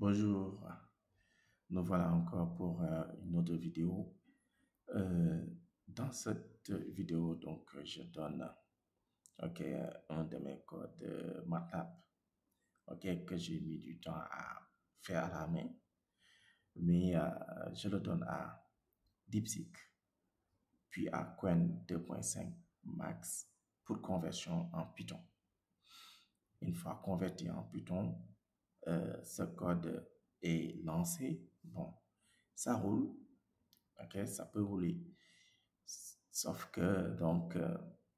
Bonjour, nous voilà encore pour une autre vidéo. Dans cette vidéo, donc, je donne un de mes codes MATLAB que j'ai mis du temps à faire à la main, mais je le donne à DeepSeek, puis à Qwen 2.5 Max pour conversion en Python. Une fois converti en Python, ce code est lancé. Bon, ça roule, ça peut rouler. Sauf que, donc,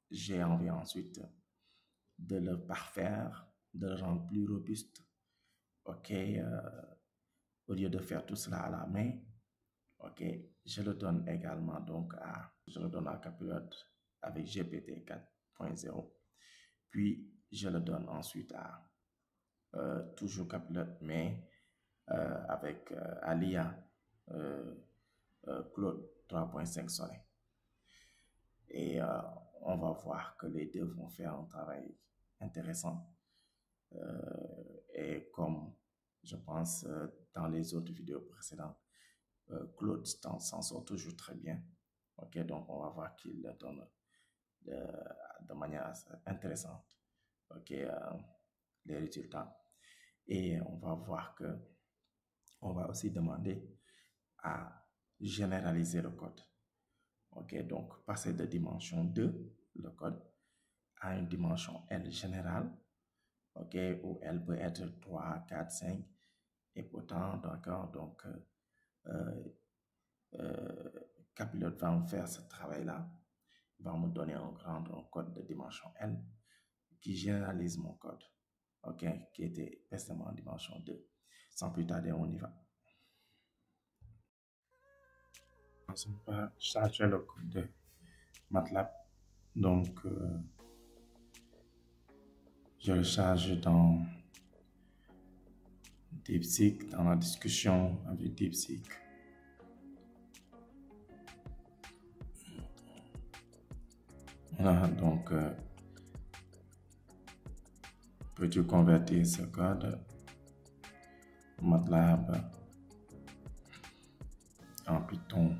j'ai envie ensuite de le parfaire, de le rendre plus robuste. Au lieu de faire tout cela à la main, je le donne également donc je le donne à Copilot avec GPT 4.0. Puis, je le donne ensuite à toujours Copilot, mais avec l'IA Claude 3.5 Soleil. Et on va voir que les deux vont faire un travail intéressant. Et comme je pense dans les autres vidéos précédentes, Claude s'en sort toujours très bien. Donc on va voir qu'il donne de manière intéressante les résultats. Et on va voir que on va aussi demander à généraliser le code. Donc passer de dimension 2, le code, à une dimension L générale, où L peut être 3, 4, 5, et pourtant, d'accord, donc, Copilot va me faire ce travail-là, il va me donner un code de dimension L qui généralise mon code, qui était précédemment en dimension 2. Sans plus tarder, on y va. On va charger le code de MATLAB. Donc, je le charge dans DeepSeek, dans la discussion avec DeepSeek. Voilà, donc, peux-tu convertir ce code MATLAB en Python?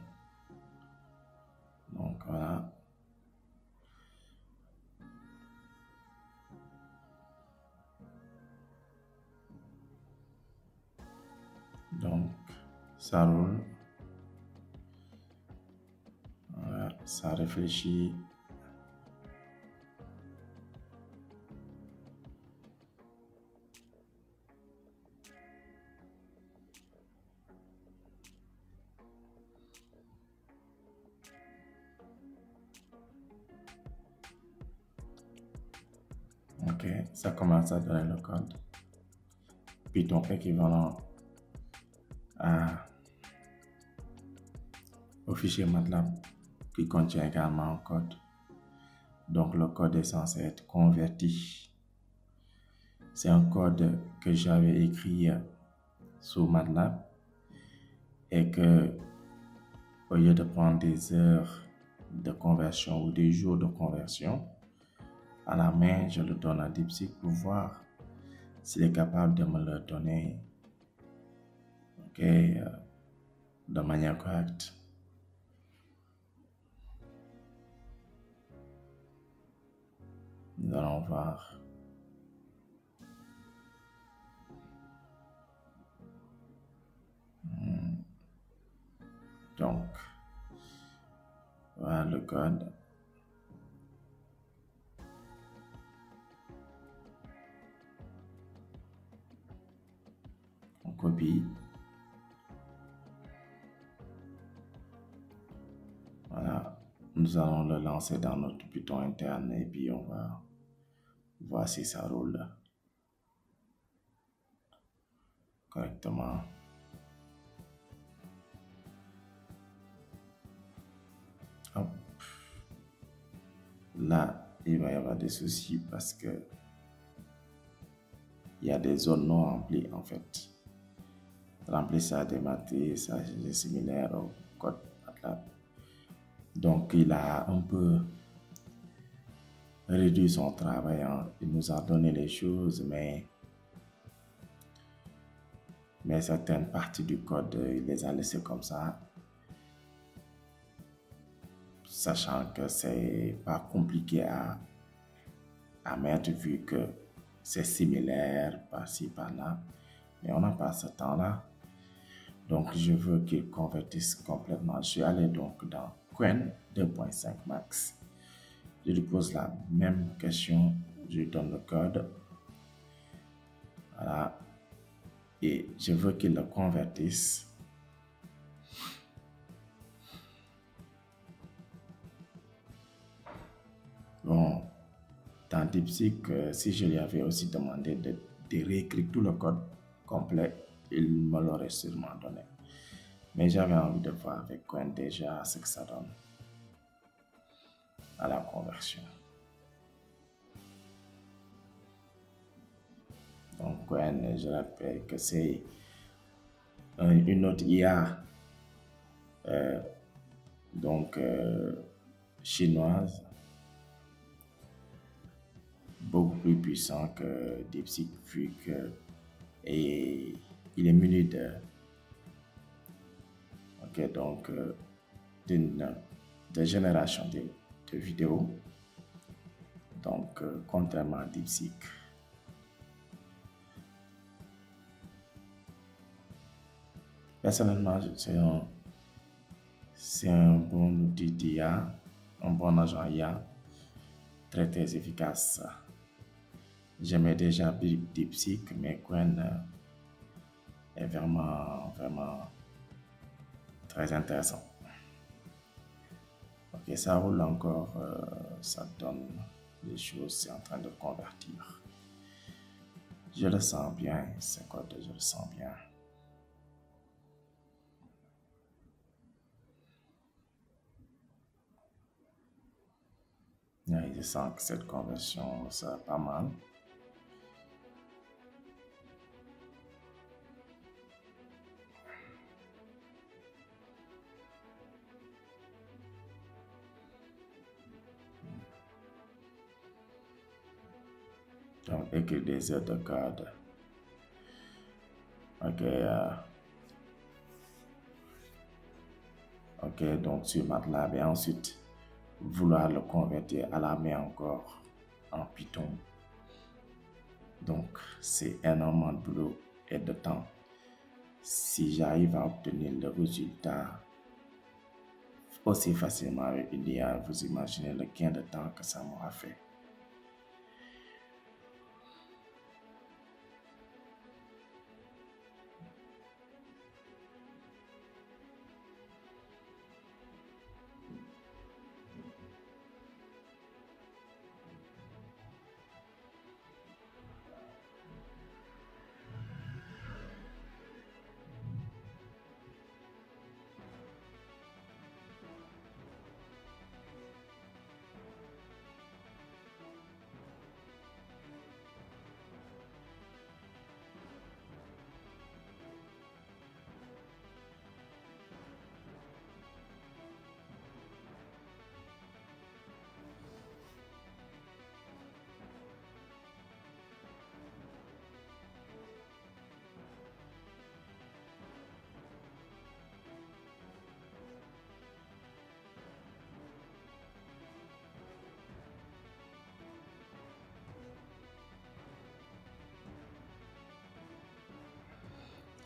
Donc, voilà. Donc, ça roule. Voilà, ça réfléchit. Ça commence à donner le code. Python équivalent au fichier MATLAB qui contient également un code. Donc le code est censé être converti. C'est un code que j'avais écrit sous MATLAB et que au lieu de prendre des heures de conversion ou des jours de conversion, à la main, je le donne à DeepSeek pour voir s'il est capable de me le donner de manière correcte. Nous allons voir. Donc, voilà le code. On copie. Voilà, nous allons le lancer dans notre Python interne et puis on va voir si ça roule correctement. Hop. Là, il va y avoir des soucis parce que il y a des zones non remplies en fait. Remplissage des matrices, ça c'est similaire au code MATLAB. Donc il a un peu réduit son travail. Il nous a donné les choses, mais mais certaines parties du code, il les a laissées comme ça, sachant que c'est pas compliqué à mettre vu que c'est similaire par-ci, par-là, mais on n'a pas ce temps-là. Donc, je veux qu'il convertisse complètement. Je suis allé donc dans Qwen 2.5 Max. Je lui pose la même question, je lui donne le code. Voilà. Et je veux qu'il le convertisse. Bon, dans DeepSeek, si je lui avais aussi demandé de réécrire tout le code complet, il me l'aurait sûrement donné. Mais j'avais envie de voir avec Qwen déjà ce que ça donne à la conversion. Donc, Qwen, je rappelle que c'est une autre IA chinoise, beaucoup plus puissant que DeepSeek vu que il est muni de génération de vidéos. Donc, contrairement à DeepSeek. Personnellement, c'est un bon outil d'IA, un bon agent IA, très très efficace. J'aimais déjà DeepSeek, mais Qwen est vraiment très intéressant. Ok, ça roule encore, ça donne les choses, c'est en train de convertir. Je le sens bien, c'est quoi, je le sens bien. Je sens que cette conversion, ça va pas mal. Donc, écrire des heures de code. Ok, donc sur MATLAB et ensuite vouloir le convertir à la main encore en Python. Donc, c'est énormément de boulot et de temps. Si j'arrive à obtenir le résultat aussi facilement avec une IA, vous imaginez le gain de temps que ça m'aura fait.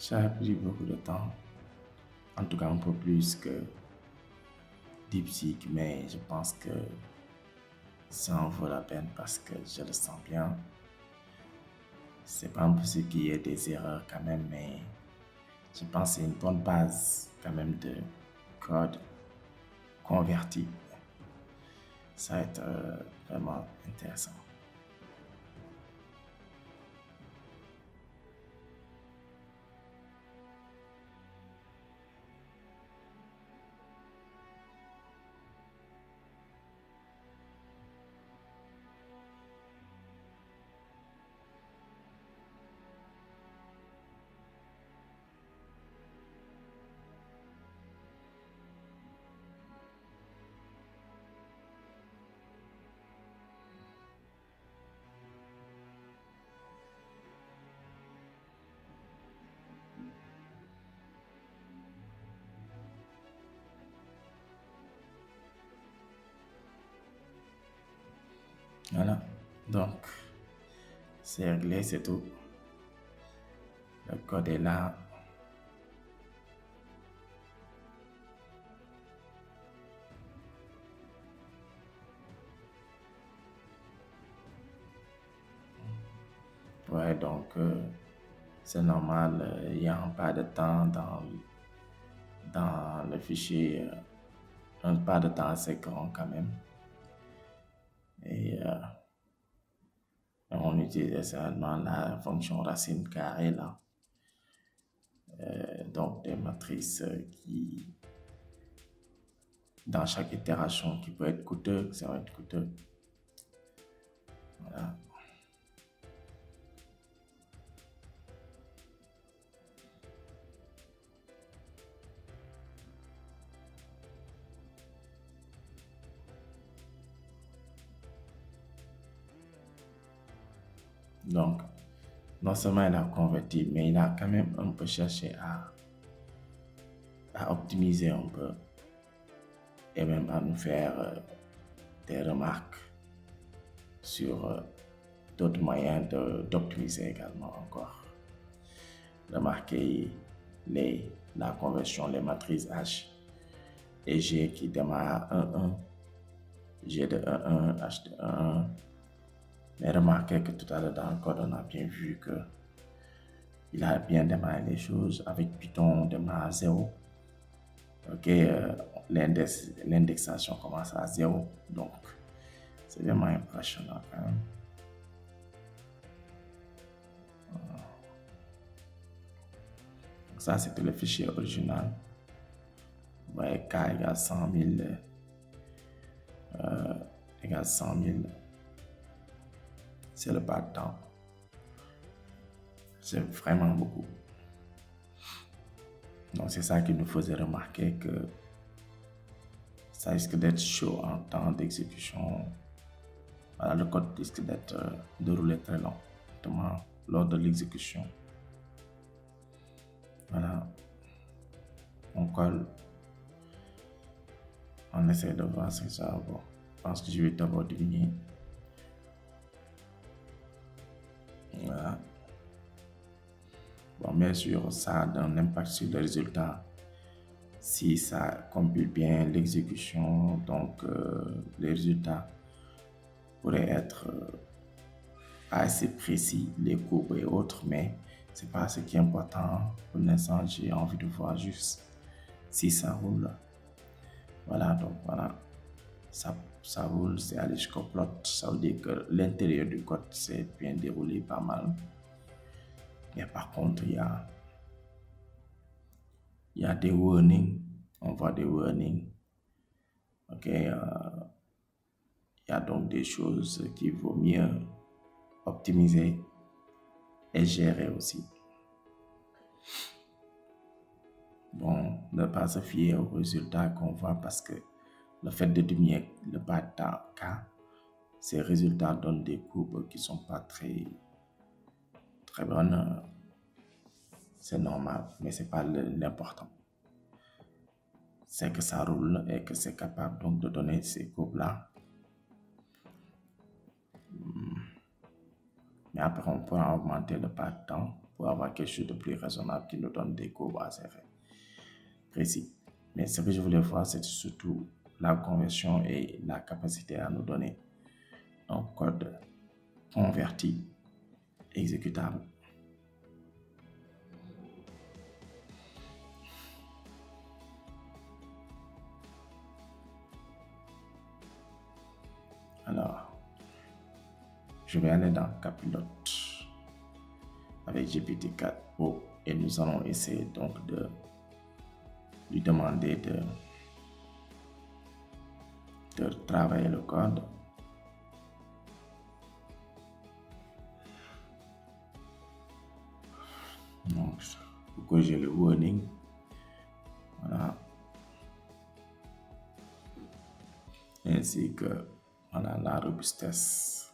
Ça a pris beaucoup de temps, en tout cas un peu plus que DeepSeek, mais je pense que ça en vaut la peine parce que je le sens bien. C'est pas impossible qu'il y ait des erreurs quand même, mais je pense que c'est une bonne base quand même de code converti. Ça va être vraiment intéressant. Voilà, donc c'est réglé, c'est tout. Le code est là. Ouais, donc c'est normal, il n'y a pas de temps dans le fichier, un pas de temps assez grand quand même. Et on utilise seulement la fonction racine carrée là. Donc des matrices qui, dans chaque itération, qui peut être coûteux, ça va être coûteux. Voilà. Donc, non seulement il a converti, mais il a quand même un peu cherché à optimiser un peu et même à nous faire des remarques sur d'autres moyens d'optimiser également encore. Remarquez la conversion, les matrices H et G qui démarrent à 1, G de 1, H de 1. Mais remarquez que tout à l'heure dans le code, on a bien vu que il a bien démarré les choses. Avec Python, on démarre à 0. Ok, l'indexation commence à 0. Donc, c'est vraiment impressionnant quand même. Donc ça, c'était le fichier original. Vous voyez, K égale 100 000. Égale 100 000. C'est le pas de temps. C'est vraiment beaucoup. Donc, c'est ça qui nous faisait remarquer que ça risque d'être chaud en temps d'exécution. Voilà, le code risque d'être déroulé très lentement lors de l'exécution. Voilà. On colle. On essaie de voir si ça va. Bon, je pense que je vais d'abord diminuer. Voilà. Bon, bien sûr, ça a un impact sur le résultat. Si ça compile bien l'exécution, donc les résultats pourraient être assez précis, les courbes et autres, mais c'est pas ce qui est important. Pour l'instant, j'ai envie de voir juste si ça roule. Voilà, donc voilà, ça roule, c'est allé jusqu'au plot. Ça veut dire que l'intérieur du code s'est bien déroulé pas mal. Mais par contre, il y a des warnings. On voit des warnings. Ok, il y a donc des choses qu'il vaut mieux optimiser et gérer aussi. Bon, ne pas se fier aux résultats qu'on voit parce que le fait de diminuer le pas de temps K, ces résultats donnent des courbes qui ne sont pas très bonnes. C'est normal, mais ce n'est pas l'important. C'est que ça roule et que c'est capable donc de donner ces courbes-là. Mais après, on pourra augmenter le pas de temps pour avoir quelque chose de plus raisonnable qui nous donne des courbes assez précis. Mais ce que je voulais voir, c'est surtout la conversion et la capacité à nous donner un code converti, exécutable. Alors, je vais aller dans Capilote avec GPT-4 et nous allons essayer donc de lui demander de travailler le code. Donc, pour corriger le warning, voilà. Ainsi que voilà, la robustesse.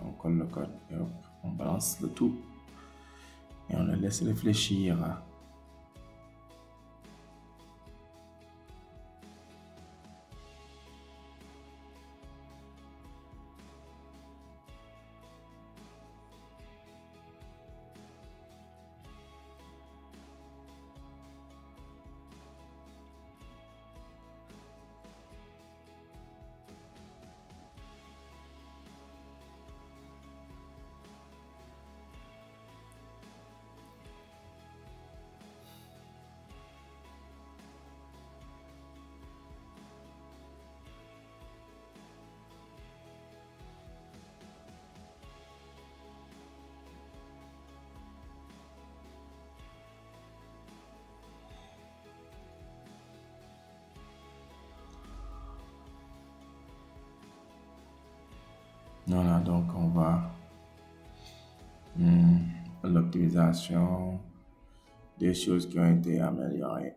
on colle le code et hop, on balance le tout et on le laisse réfléchir. Voilà, donc on va l'optimisation des choses qui ont été améliorées.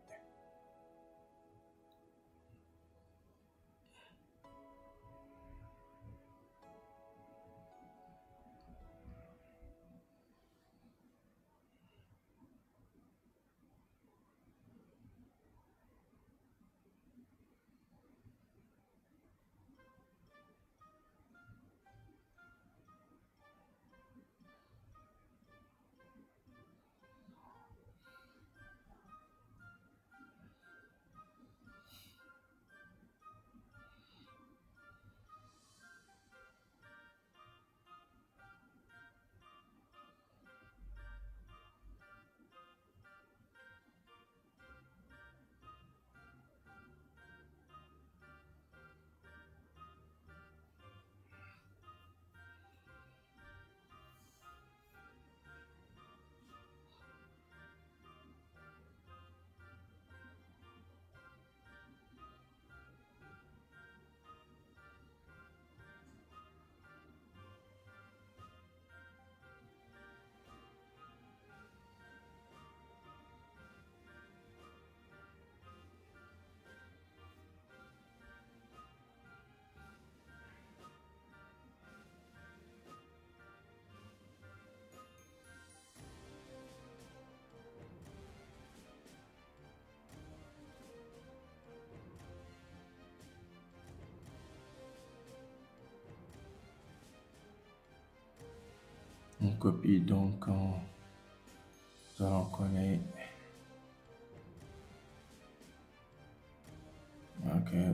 On copie donc, nous allons coller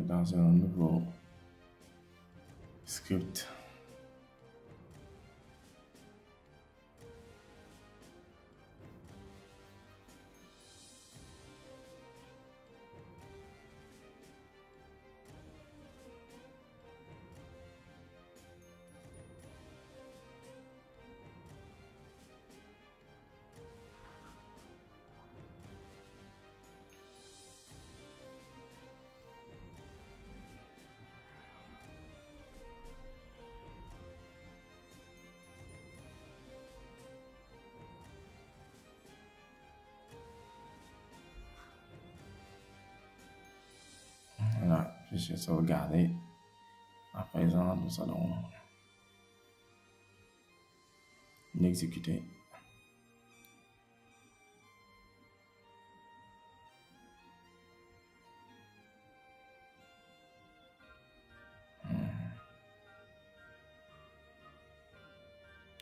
dans un nouveau script. Voilà, je vais sauvegarder. À présent, nous allons l'exécuter.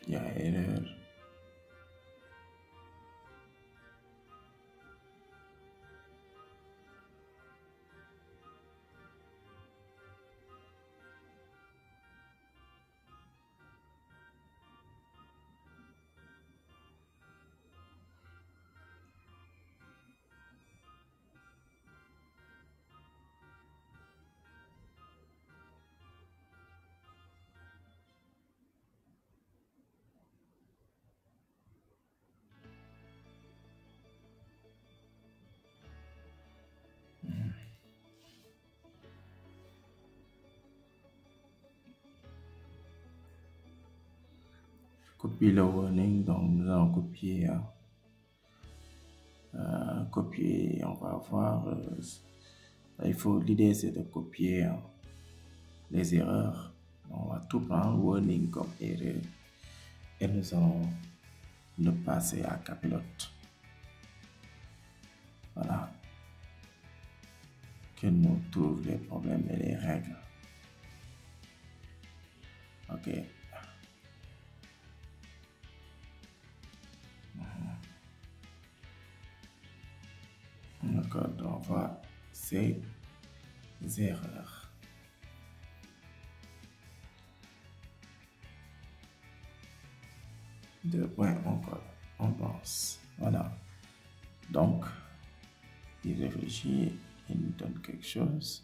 Il y a erreur. Copier le warning, donc nous allons copier, on va voir, l'idée c'est de copier les erreurs On va tout prendre warning comme erreur et nous allons le passer à capilote. Voilà. Que nous trouve les problèmes et les règles. Ok. D'accord, on voit ces erreurs. Deux points encore. On pense. Voilà. Donc, il réfléchit, il nous donne quelque chose.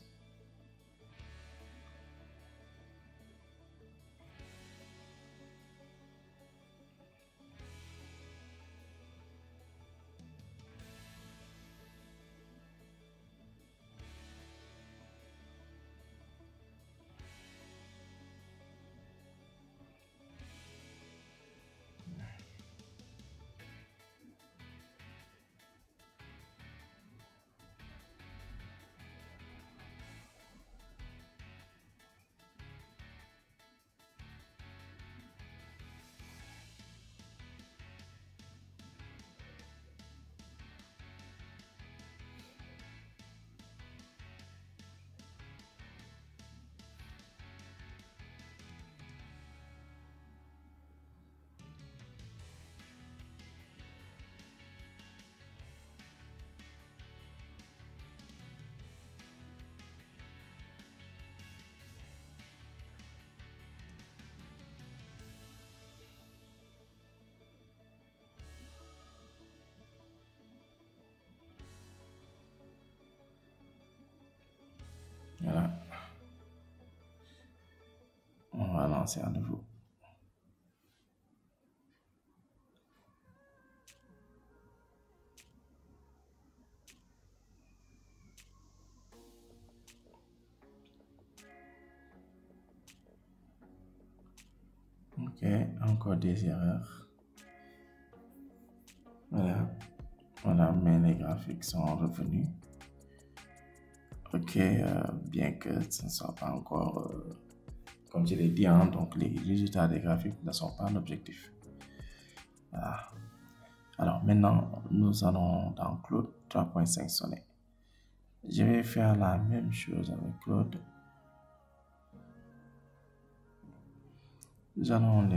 Voilà. On va lancer à nouveau. Ok, encore des erreurs. Voilà, mais les graphiques sont revenus. Ok, bien que ce ne soit pas encore, comme je l'ai dit, hein, donc les résultats des graphiques ne sont pas un objectif. Voilà. Alors maintenant, nous allons dans Claude 3.5 sonnet. Je vais faire la même chose avec Claude. Nous allons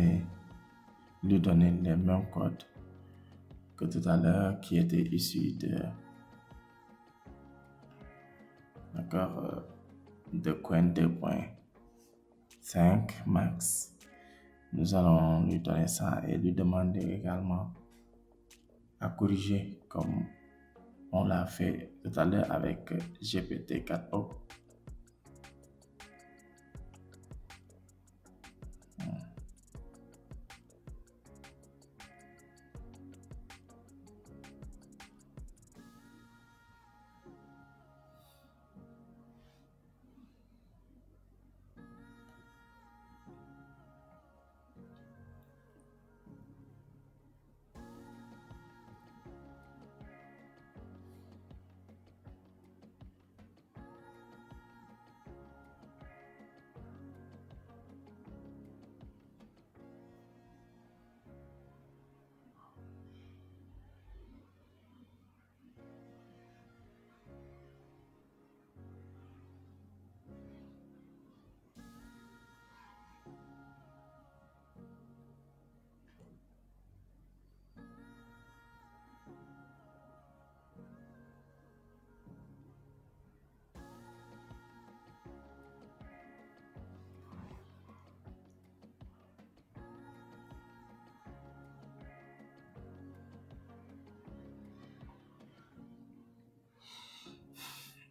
lui donner les mêmes codes que tout à l'heure qui étaient issus de Qwen 2.5 max. Nous allons lui donner ça et lui demander également à corriger comme on l'a fait tout à l'heure avec GPT-4o.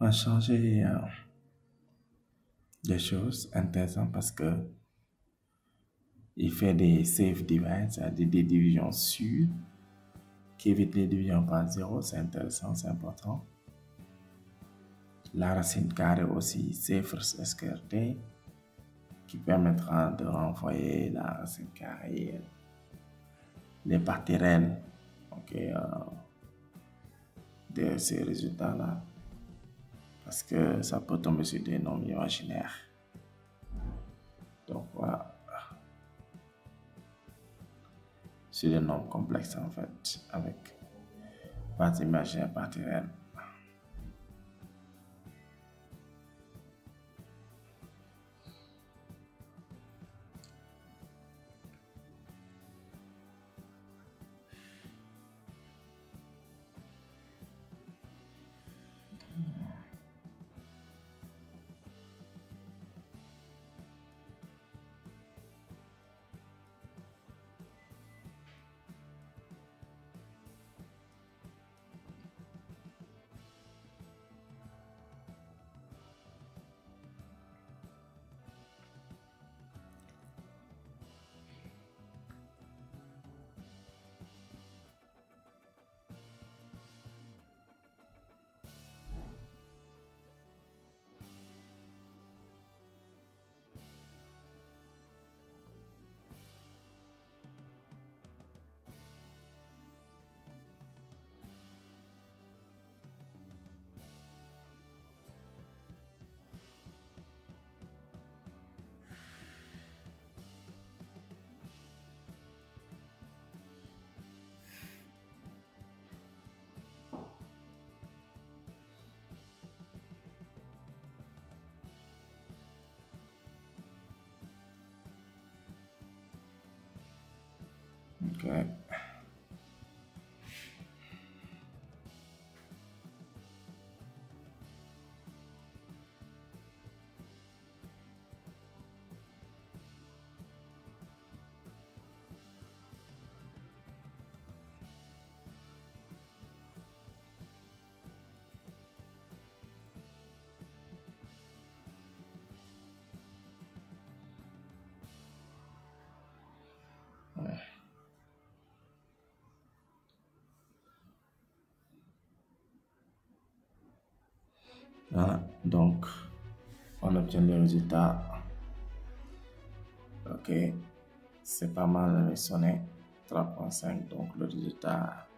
On va changer des choses intéressantes parce que il fait des safe divides, c'est-à-dire des divisions sûres qui évitent les divisions par zéro. C'est intéressant, c'est important. La racine carrée aussi, safe SQRT, qui permettra de renvoyer la racine carrée, les parties réelles, de ces résultats-là, parce que ça peut tomber sur des nombres imaginaires. Donc voilà, c'est des nombres complexes en fait, avec partie imaginaire, partie réelle. Ok. Voilà, donc on obtient le résultat. Ok, c'est pas mal sonné. 3.5, donc le résultat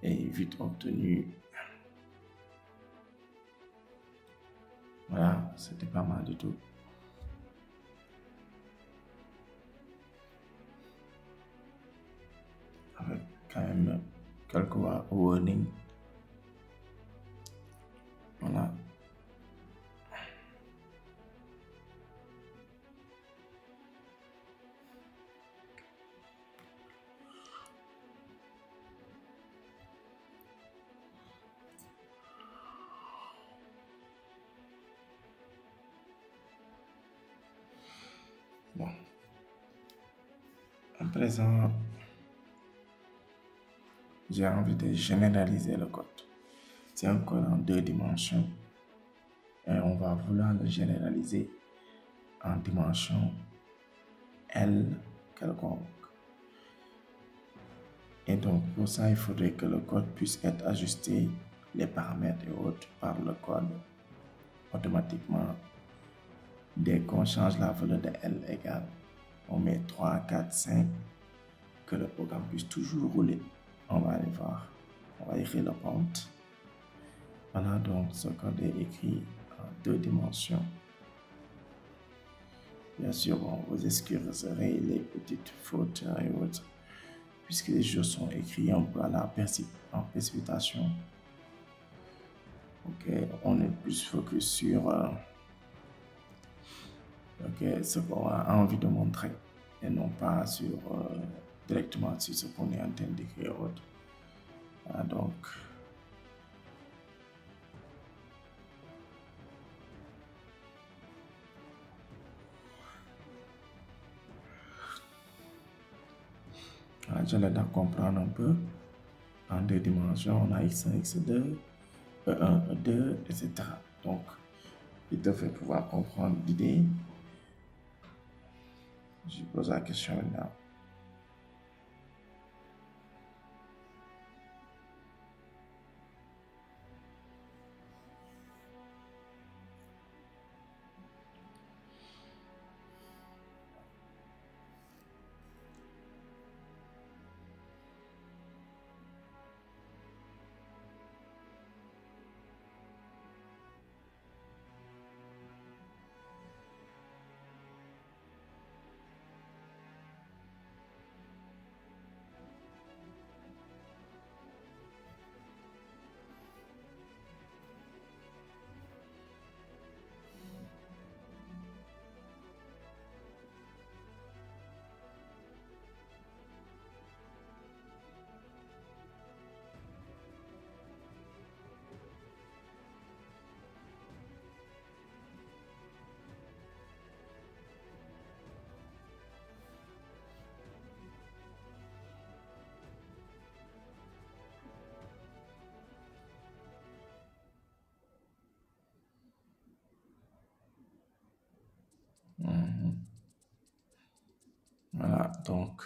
est vite obtenu. Voilà, c'était pas mal du tout. Avec quand même quelques warnings. Voilà. Bon. À présent, j'ai envie de généraliser le code. C'est un code en 2 dimensions et on va vouloir le généraliser en dimension L quelconque. Et donc pour ça, il faudrait que le code puisse être ajusté, les paramètres et autres par le code automatiquement. Dès qu'on change la valeur de L égale, on met 3, 4, 5, que le programme puisse toujours rouler. On va aller voir, on va écrire le prompt. Voilà, donc ce code est écrit en 2 dimensions. Bien sûr, vous excuserez les petites fautes et autres, puisque les choses sont écrites un peu à la précipitation. Ok, on est plus focus sur ce qu'on a envie de montrer et non pas sur directement sur ce qu'on est en train d'écrire autre. Voilà, donc voilà, je l'aide à comprendre un peu. En 2 dimensions, on a x1, x2, e1, e2, etc. Donc, il devrait pouvoir comprendre l'idée. Je pose la question maintenant. donc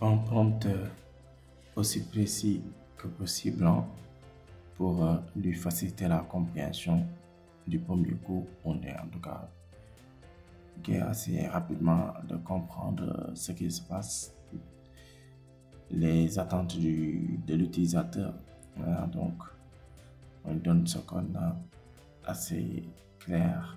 un prompt aussi précis que possible, hein, pour lui faciliter la compréhension du premier coup. On est en tout cas assez rapidement de comprendre ce qui se passe, les attentes de l'utilisateur. Voilà, donc on donne ce qu'on a assez clair.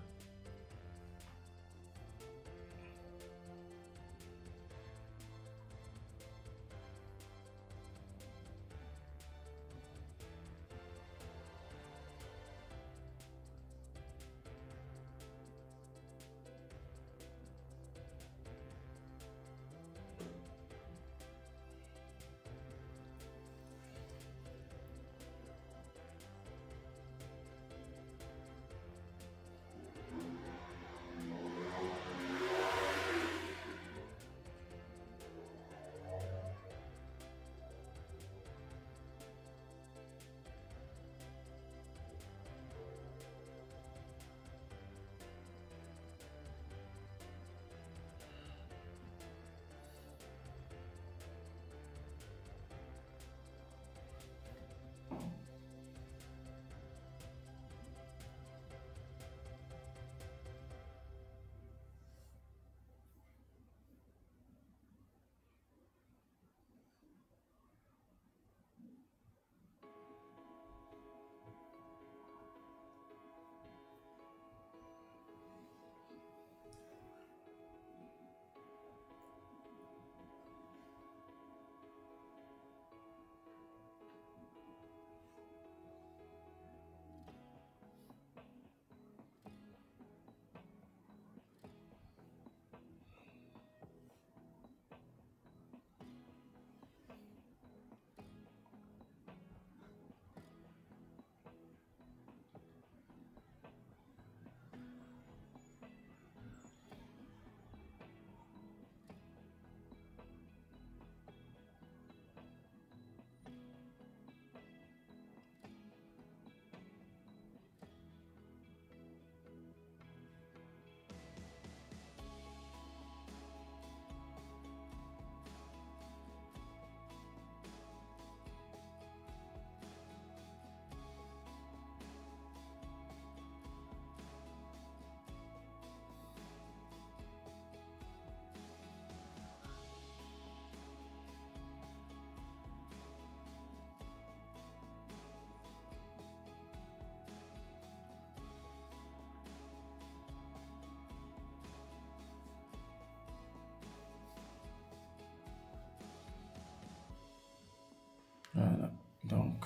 Voilà, donc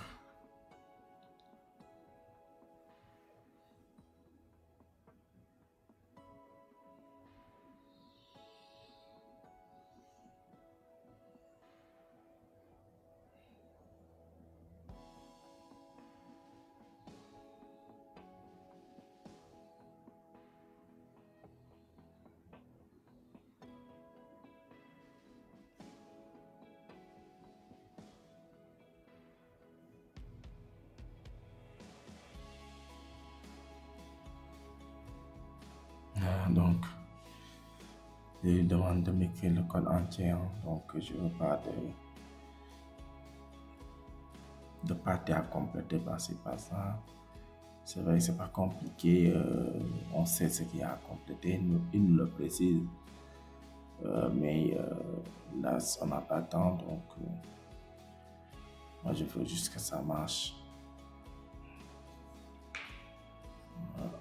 donc je lui demande de m'écrire le code entier, hein. Donc je veux pas de partie à compléter par-ci par-ça. C'est vrai, c'est pas compliqué. On sait ce qu'il y a à compléter. Il nous le précise. Mais là, on n'a pas le temps. Donc, moi, je veux juste que ça marche. Voilà.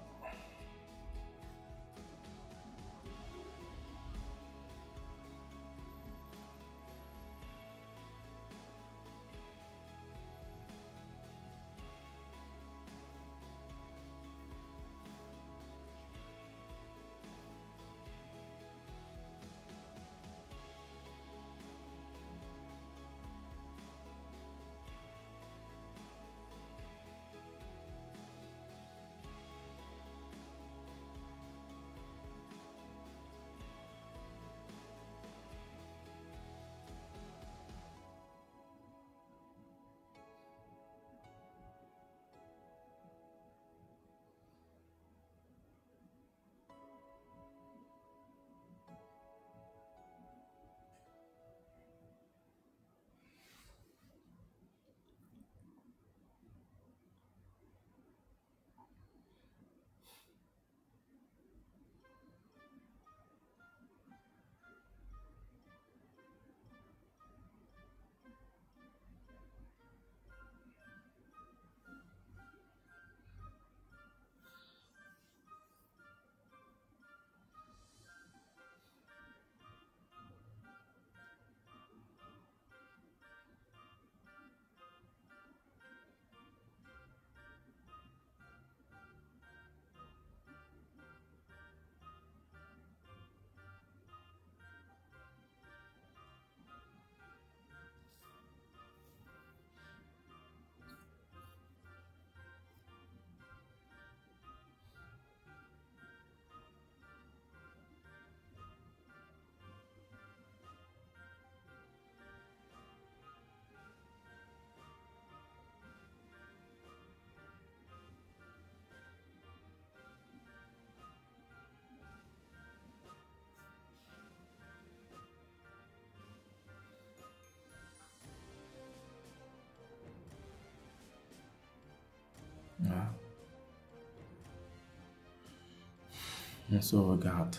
On se regarde.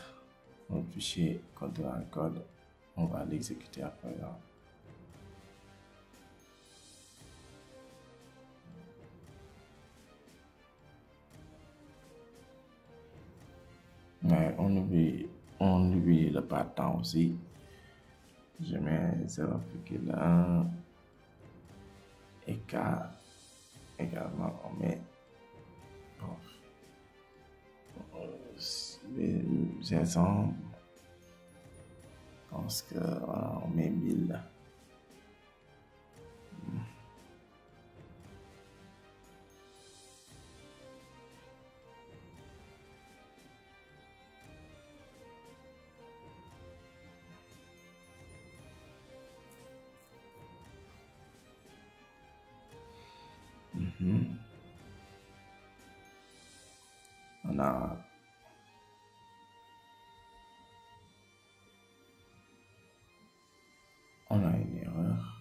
On fichier contrôle code. On va l'exécuter après. Là. Ouais, on oublie le partant aussi. Je mets 0,1 écart. Également, on met 500. Je pense que voilà, on met 1000. On a une erreur.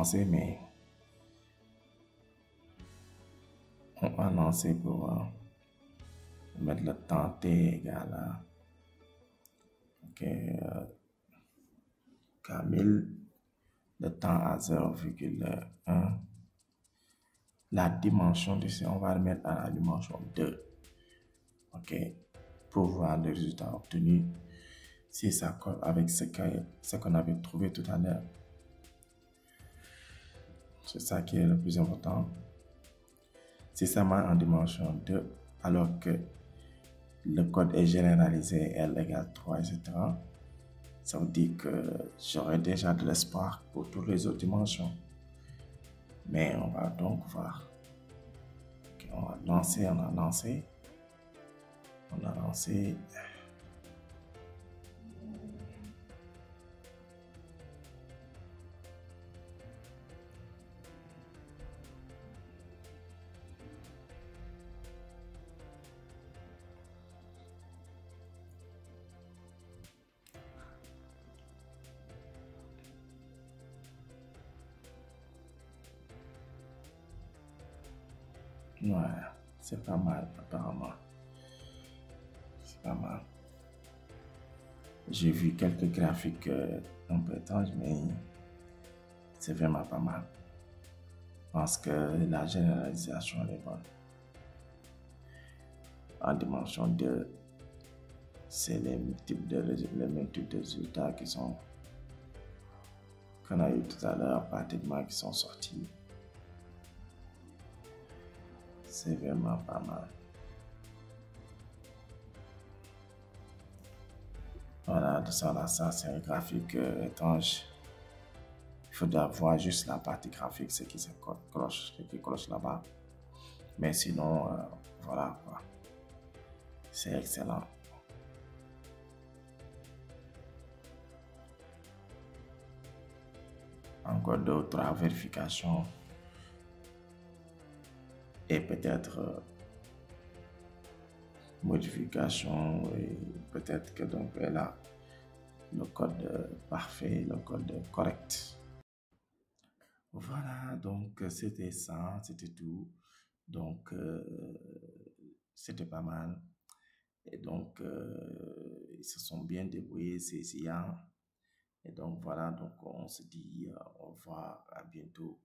lancer, mais on va lancer pour mettre le temps t égal à ok, K1000, le temps à 0,1. La dimension de C, on va le mettre à la dimension 2. Ok, pour voir le résultat obtenu, si ça colle avec ce qu'on avait trouvé tout à l'heure. C'est ça qui est le plus important. Si ça marche en dimension 2, alors que le code est généralisé L égale 3, etc., ça veut dire que j'aurai déjà de l'espoir pour toutes les autres dimensions. Mais on va donc voir. Okay, on va lancer, on a lancé. On a lancé. Ouais, c'est pas mal apparemment. C'est pas mal. J'ai vu quelques graphiques un peu étranges, mais c'est vraiment pas mal. Je pense que la généralisation est bonne. En dimension 2, c'est les mêmes types de résultats qu'on a eu tout à l'heure, pratiquement qui sont sortis. C'est vraiment pas mal. Voilà, de ça là, ça c'est un graphique étrange. Il faudra voir juste la partie graphique, ce qui cloche là-bas. Mais sinon, voilà quoi. C'est excellent. Encore d'autres vérifications. Et peut-être modification, et peut-être que donc là, le code parfait, le code correct. Voilà, donc c'était ça, c'était tout. Donc c'était pas mal. Et donc ils se sont bien débrouillés, ces IA. Et donc voilà, donc on se dit au revoir, à bientôt.